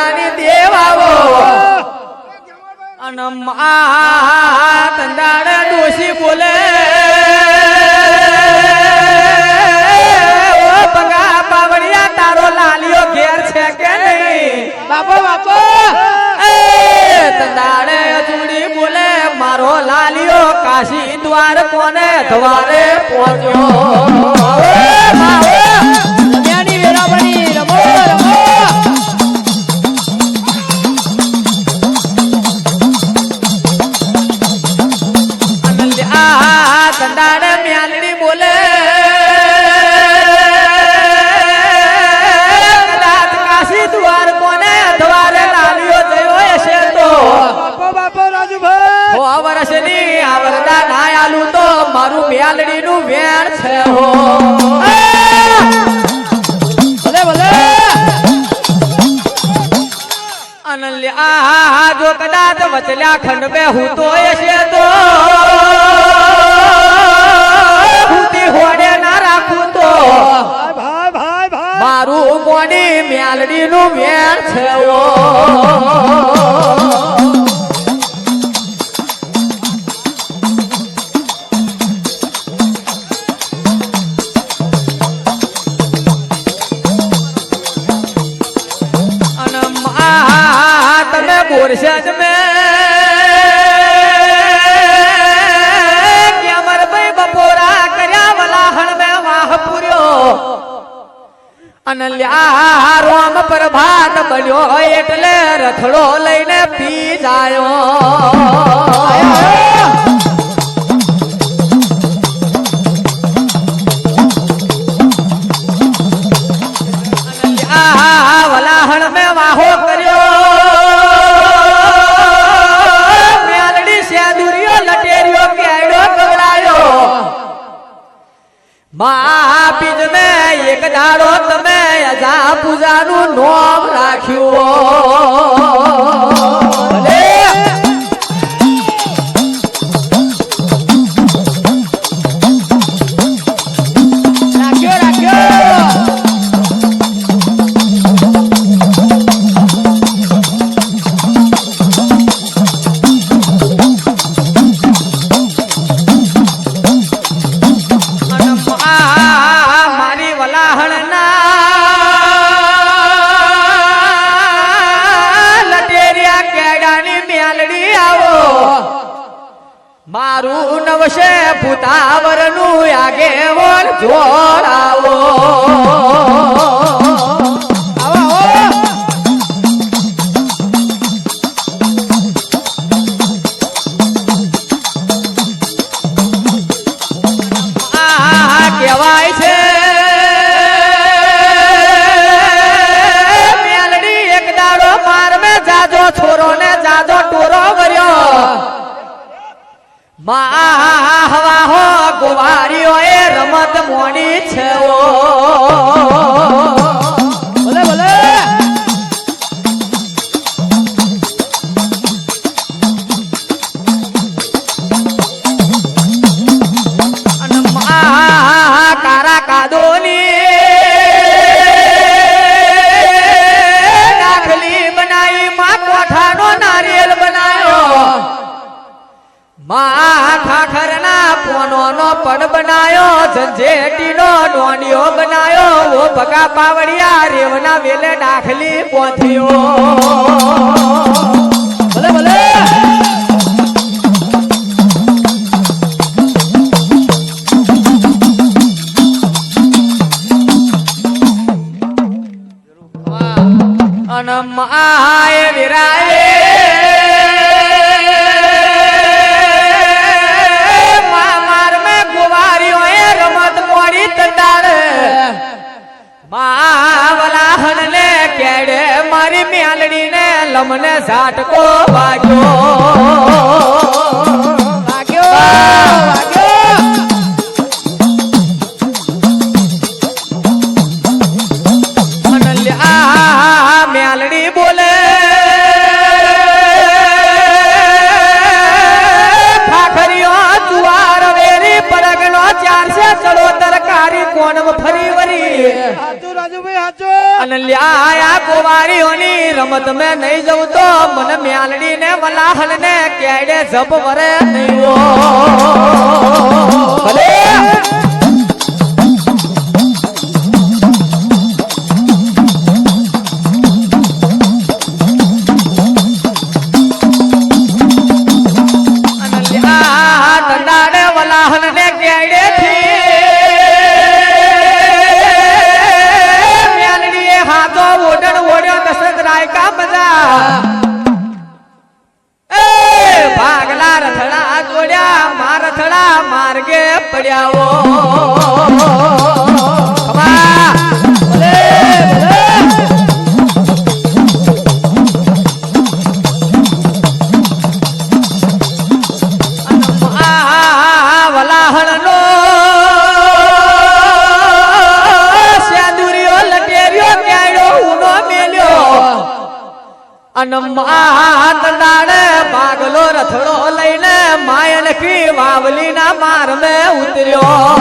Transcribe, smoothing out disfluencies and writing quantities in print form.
તંદાડાની દેવાવો અને તંદાડા ડોશી બોલે પગા પાવડિયા તારો લાલિયો ઘેર છે કે નહીં બાપો બાપો તંદાડે અજુડી બોલે મારો લાલિયો કાશી દ્વાર કોને દ્વારે પહોંચ્યો રમ્યાની વેરાવળી રમો રમો તંદાડે મ્યાલડી બોલે કદાચ કાશી દ્વાર કોને દ્વારે લાલિયો થયો હશે તો બાપો બાપો રાજુભાઈ હો વર્ષની આવરદા ના આલું તો મારું મ્યાલડી નું વેણ છે હો ભલે ભલે અનલ્યા જો કદાચ વચલ્યા ખંડ બે હું તો હશે તો હોડે ના રાખું તો ભાઈ ભાઈ ભાઈ મારું મોડી મ્યાલડી નું વેણ છે તમે બોરશે જ મેં અનલ્યા રોમ પ્રભાત બન્યો એટલે રથડો લઈને પી જાયો અનલ્યા વલાહણ મેં વાહો કર્યો મ્યાલડી સેદુરિયો લટેરિયો કેડો ગવડાયો બીજ મે એક દાડો તમે અજા પૂજાનું નોમ રાખ્યું રાખ્યો રાખ્યો મારી વલાહણના લટેરિયા કેડાની મ્યાલડી આવો મારું નવશે ભૂતાવરનું આગેવણ જોડાવો કહેવાય છે મ્યાલડી એક દાડો માર મે જાજો છોરો ને જાજો ટોરો વર્યો હવા હો ગોવારીઓ એ રમત મોડી છે ભલે ભલે કારા કાદોની દાખલી બનાવી માં કોઠાનો નારિયેલ બનાવ્યો માં ઠાઠરના પોનોનો પડ બનાવ્યો ઝંઝેટીનો ડોંડિયો બનાવ્યો ઓ ભગા પાવડિયા રેવના વેલે દાખલી પોથ્યો ભલે ભલે અનમાય વિરાય માર મે ગોવારીઓ એ રમત મોડી તંડાર વલાહણ ને કેડે મારી મ્યાલડી ને લમને ઝાટકો વાગ્યો વાગ્યો વાગ્યો મ્યાલડી બોલે ઠાઠરીઓ જુવાર વેરી પરગનો 400 ચડો તરકારી કોણમ ફરી વરી હાચો રાજુભાઈ હાચો અનલ્યા ગોવારીઓની રમત મેં નહીં જવું તો મને મ્યાલડી ને વલાહલ ને કેડે જપ વરે નહીં હો. ભલે દંડાડે વલાહલ ને કેડે થી મ્યાલડીએ હાથો ઓડણ ઓડ્યો દશરથ રાય કા મજા. એ ભાગલા રથડા જોડ્યા માર રથડા માર્ગે પડ્યા ઓ. ભલે ભલે વલાહણનો સ્યાદુરીઓ લટેર્યો ક્યાંયો ઉનો મેલ્યો અને દંડાડે ભાગલો રથડો લઈને માયન કી વાવલી ના માર મે ઉતર્યો.